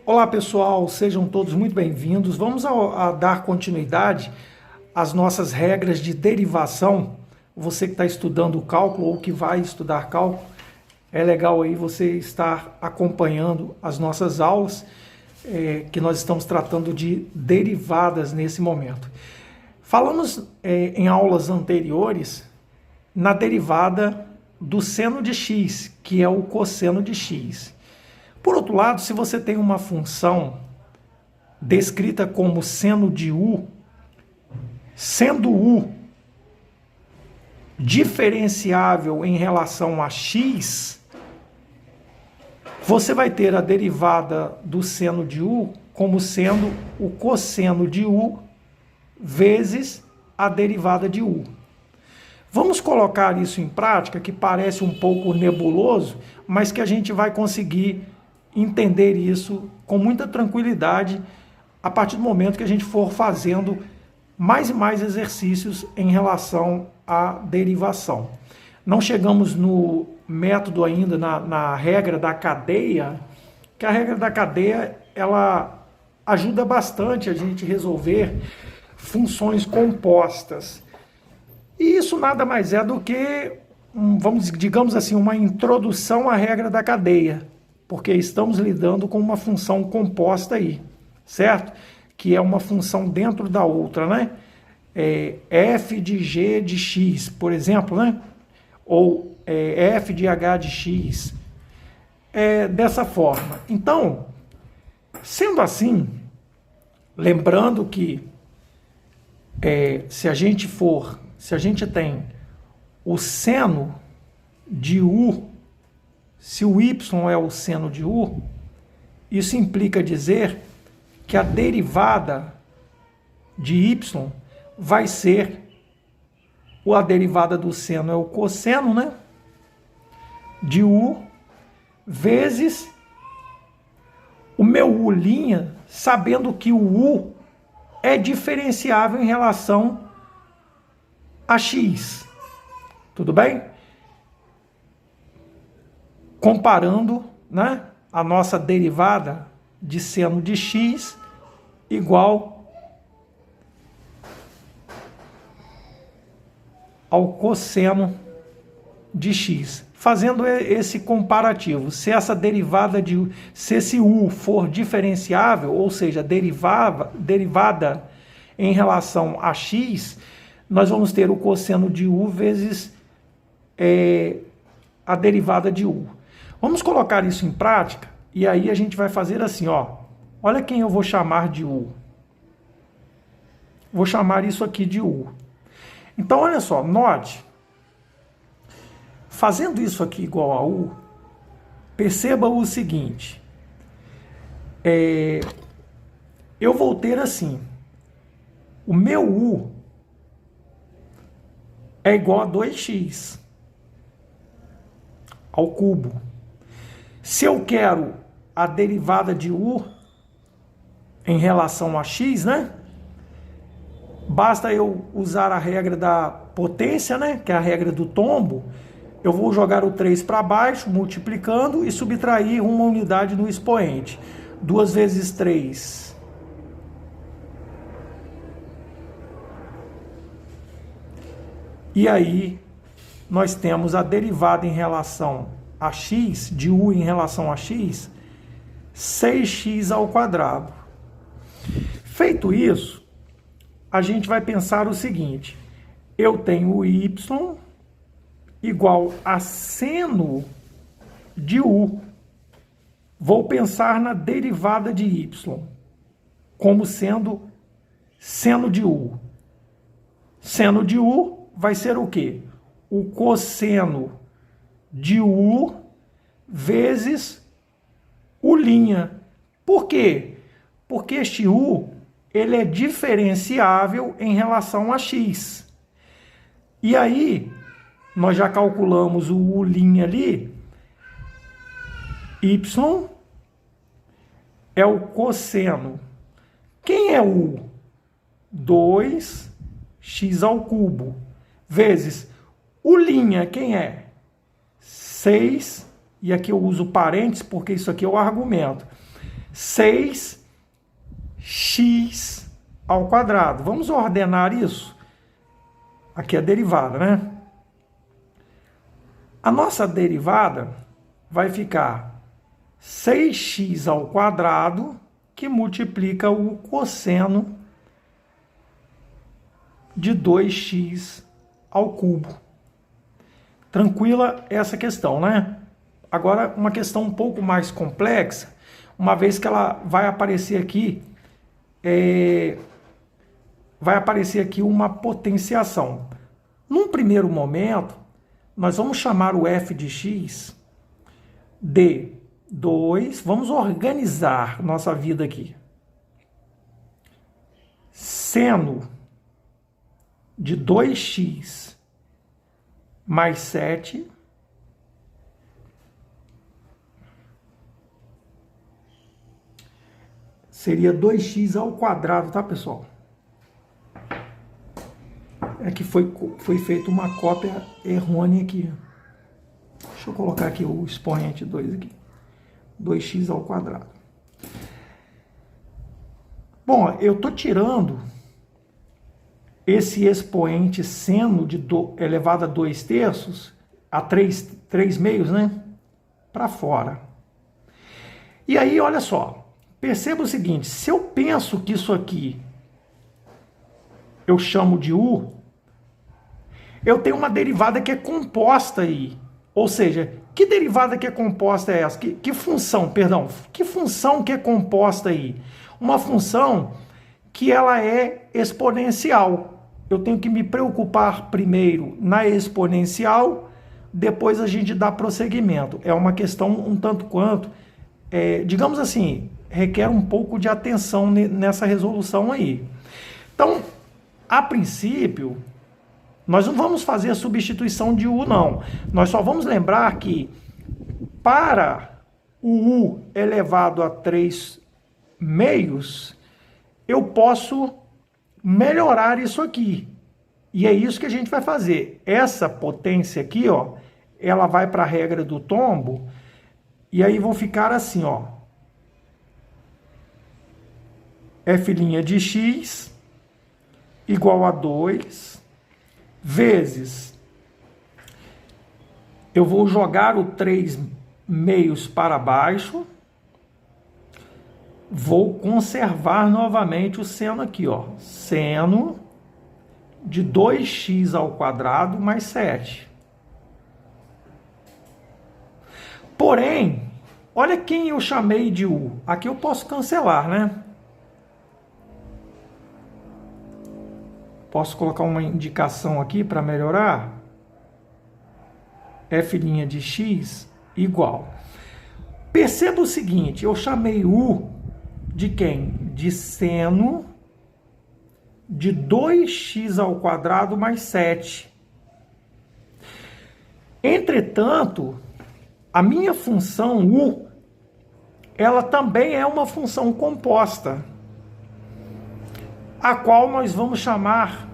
Olá pessoal, sejam todos muito bem-vindos. Vamos a dar continuidade às nossas regras de derivação. Você que está estudando cálculo ou que vai estudar cálculo, é legal aí você estar acompanhando as nossas aulas, que nós estamos tratando de derivadas nesse momento. Falamos em aulas anteriores na derivada do seno de x, que é o cosseno de x. Por outro lado, se você tem uma função descrita como seno de u, sendo u diferenciável em relação a x, você vai ter a derivada do seno de u como sendo o cosseno de u vezes a derivada de u. Vamos colocar isso em prática, que parece um pouco nebuloso, mas que a gente vai conseguir entender isso com muita tranquilidade a partir do momento que a gente for fazendo mais e mais exercícios em relação à derivação. Não chegamos no método ainda, na regra da cadeia, que a regra da cadeia ela ajuda bastante a gente resolver funções compostas. E isso nada mais é do que, digamos assim, uma introdução à regra da cadeia, porque estamos lidando com uma função composta aí, certo? Que é uma função dentro da outra, né? F de g de x, por exemplo, né? Ou f de h de x. Dessa forma. Então, sendo assim, lembrando que se a gente tem o seno de u, se o y é o seno de u, isso implica dizer que a derivada de y vai ser, a derivada do seno é o cosseno, né? De u, vezes o meu u', sabendo que o u é diferenciável em relação a x. Tudo bem? Comparando, né, a nossa derivada de seno de x igual ao cosseno de x. Fazendo esse comparativo, se essa derivada se esse u for diferenciável, ou seja, derivada em relação a x, nós vamos ter o cosseno de u vezes a derivada de u. Vamos colocar isso em prática e aí a gente vai fazer assim, ó. Olha quem eu vou chamar de u. Vou chamar isso aqui de u. Então, olha só, note. Fazendo isso aqui igual a u, perceba o seguinte. Eu vou ter assim. O meu u é igual a 2x ao cubo. Se eu quero a derivada de u em relação a x, né? Basta eu usar a regra da potência, né? Que é a regra do tombo. Eu vou jogar o 3 para baixo, multiplicando e subtrair uma unidade no expoente. 2 vezes 3. E aí, nós temos a derivada em relação a x, de u em relação a x, 6x ao quadrado. Feito isso, a gente vai pensar o seguinte. Eu tenho o y igual a seno de u. Vou pensar na derivada de y como sendo seno de u. Seno de u vai ser o quê? O cosseno de u vezes u'. Por quê? Porque este u ele é diferenciável em relação a x. E aí, nós já calculamos o u' ali. Y é o cosseno. Quem é u? 2x ao cubo. Vezes u', quem é? 6, e aqui eu uso parênteses porque isso aqui é o argumento. 6x ao quadrado. Vamos ordenar isso? Aqui é a derivada, né? A nossa derivada vai ficar 6x ao quadrado, que multiplica o cosseno de 2x ao cubo. Tranquila essa questão, né? Agora, uma questão um pouco mais complexa, uma vez que ela vai aparecer aqui, uma potenciação. Num primeiro momento, nós vamos chamar o f de x de 2, vamos organizar nossa vida aqui. Seno de 2x mais 7 seria 2x ao quadrado, tá, pessoal? É que foi feita uma cópia errônea aqui. Deixa eu colocar aqui o expoente 2 aqui. 2x ao quadrado. Bom, eu estou tirando esse expoente seno de elevado a 2/3, a 3 meios, né? Para fora. E aí, olha só. Perceba o seguinte, se eu penso que isso aqui eu chamo de u, eu tenho uma derivada que é composta aí. Ou seja, que derivada que é composta é essa? Que função, perdão, que função que é composta aí? Uma função que ela é exponencial. Eu tenho que me preocupar primeiro na exponencial, depois a gente dá prosseguimento. É uma questão um tanto quanto, digamos assim, requer um pouco de atenção nessa resolução aí. Então, a princípio, nós não vamos fazer a substituição de u, não. Nós só vamos lembrar que para o u elevado a 3 meios, eu posso melhorar isso aqui. E é isso que a gente vai fazer. Essa potência aqui, ó, ela vai para a regra do tombo, e aí vão ficar assim, ó. F' de x igual a 2 vezes, eu vou jogar o 3 meios para baixo, vou conservar novamente o seno aqui, ó, seno de 2x ao quadrado mais 7. Porém, olha quem eu chamei de u. Aqui eu posso cancelar, né? Posso colocar uma indicação aqui para melhorar? F' de x igual. Perceba o seguinte, eu chamei u de quem? De seno de 2x ao quadrado mais 7. Entretanto, a minha função u, ela também é uma função composta, a qual nós vamos chamar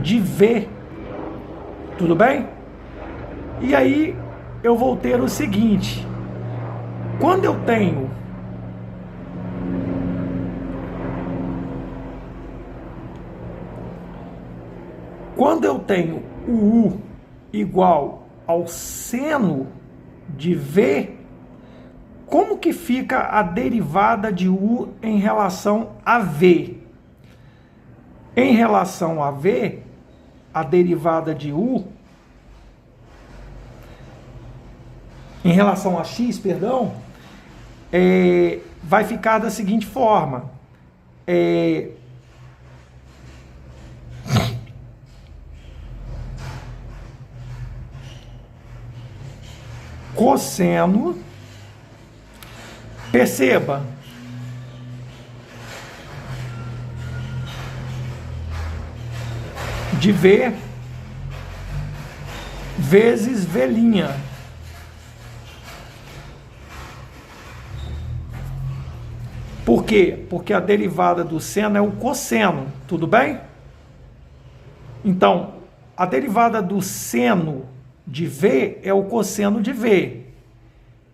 de v. Tudo bem? E aí eu vou ter o seguinte, quando eu tenho o u igual ao seno de v, como que fica a derivada de u em relação a v? Em relação a v, a derivada de u, em relação a x, perdão, vai ficar da seguinte forma. Cosseno, perceba, de v vezes v'. Por quê? Porque a derivada do seno é o cosseno, tudo bem? Então, a derivada do seno de v é o cosseno de v.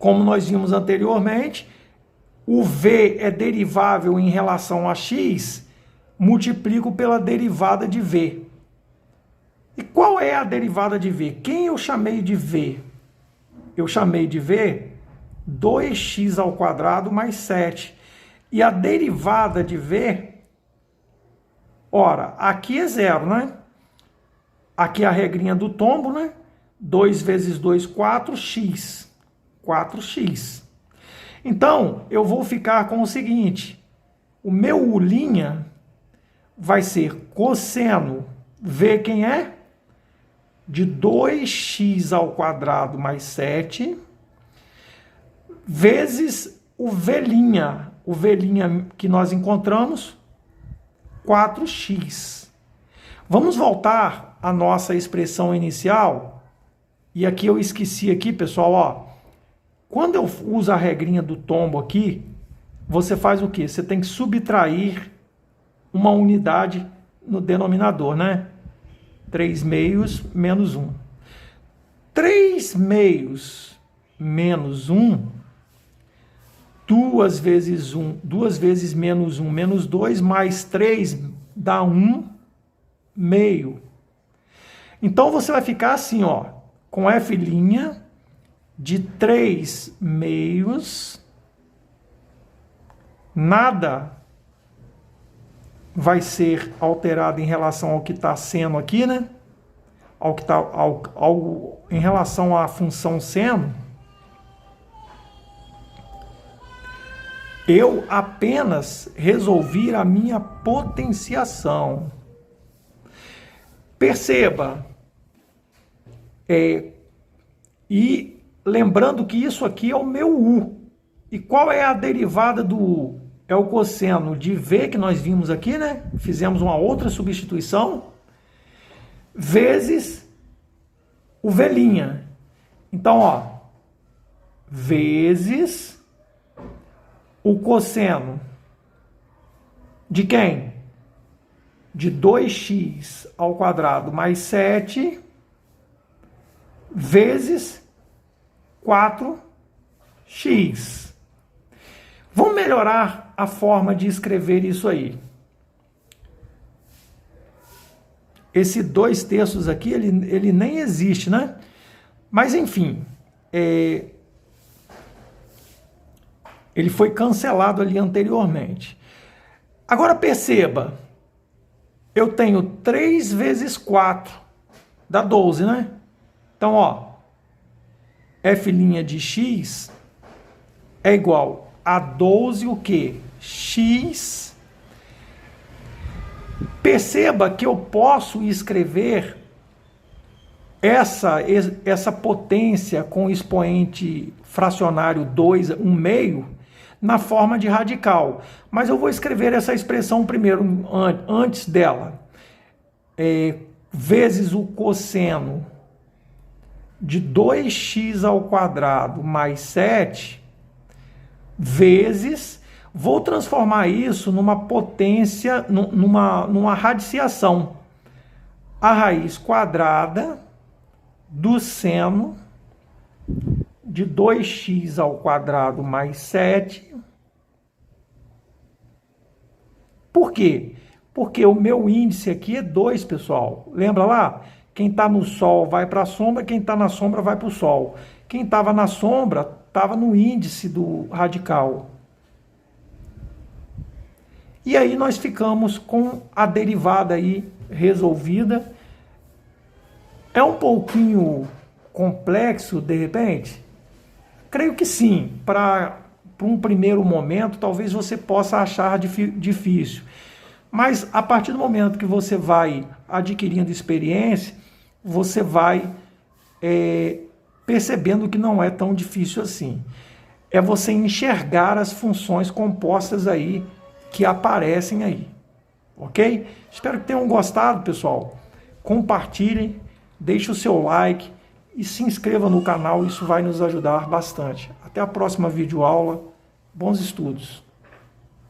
como nós vimos anteriormente, o V é derivável em relação a x, multiplico pela derivada de V. E qual é a derivada de V? Quem eu chamei de V? Eu chamei de V 2x ao quadrado mais 7. E a derivada de V, ora, aqui é zero, né? Aqui é a regrinha do tombo, né? 2 vezes 2, 4x. 4x. Então, eu vou ficar com o seguinte. O meu U' vai ser cosseno. V quem é? De 2x ao quadrado mais 7, vezes o V'. O V' que nós encontramos, 4x. Vamos voltar à nossa expressão inicial. E aqui eu esqueci aqui, pessoal, ó. Quando eu uso a regrinha do tombo aqui, você faz o quê? Você tem que subtrair uma unidade no denominador, né? 3 meios menos 1. 3 meios menos 1, 2 vezes 1, 2 vezes menos 1, menos 2, mais 3 dá 1 meio. Então, você vai ficar assim, ó, com F' de 3 meios, nada vai ser alterado em relação ao que está seno aqui, né? Em relação à função seno, eu apenas resolvi a minha potenciação. Perceba, e lembrando que isso aqui é o meu U. E qual é a derivada do U? É o cosseno de V que nós vimos aqui, né? Fizemos uma outra substituição, vezes o V'. Então, ó, vezes o cosseno de quem? De 2x ao quadrado mais 7, vezes 4x. Vamos melhorar a forma de escrever isso aí. Esse 2/3 aqui, ele nem existe, né? Mas, enfim, ele foi cancelado ali anteriormente. Agora, perceba, eu tenho 3 vezes 4, dá 12, né? Então, ó, F' de x é igual a 12 o quê? X. Perceba que eu posso escrever essa potência com expoente fracionário 2, 1 meio, na forma de radical. Mas eu vou escrever essa expressão primeiro, antes dela. Vezes o cosseno de 2x ao quadrado mais 7, vezes, vou transformar isso numa potência, numa radiciação. A raiz quadrada do seno de 2x ao quadrado mais 7. Por quê? Porque o meu índice aqui é 2, pessoal. Lembra lá? Quem está no Sol vai para a sombra, quem está na sombra vai para o Sol. Quem estava na sombra estava no índice do radical. E aí nós ficamos com a derivada aí resolvida. É um pouquinho complexo, de repente? Creio que sim. Para um primeiro momento, talvez você possa achar difícil. Mas a partir do momento que você vai adquirindo experiência, você vai percebendo que não é tão difícil assim. É você enxergar as funções compostas aí que aparecem aí. Ok? Espero que tenham gostado, pessoal. Compartilhem, deixe o seu like e se inscreva no canal, isso vai nos ajudar bastante. Até a próxima videoaula. Bons estudos!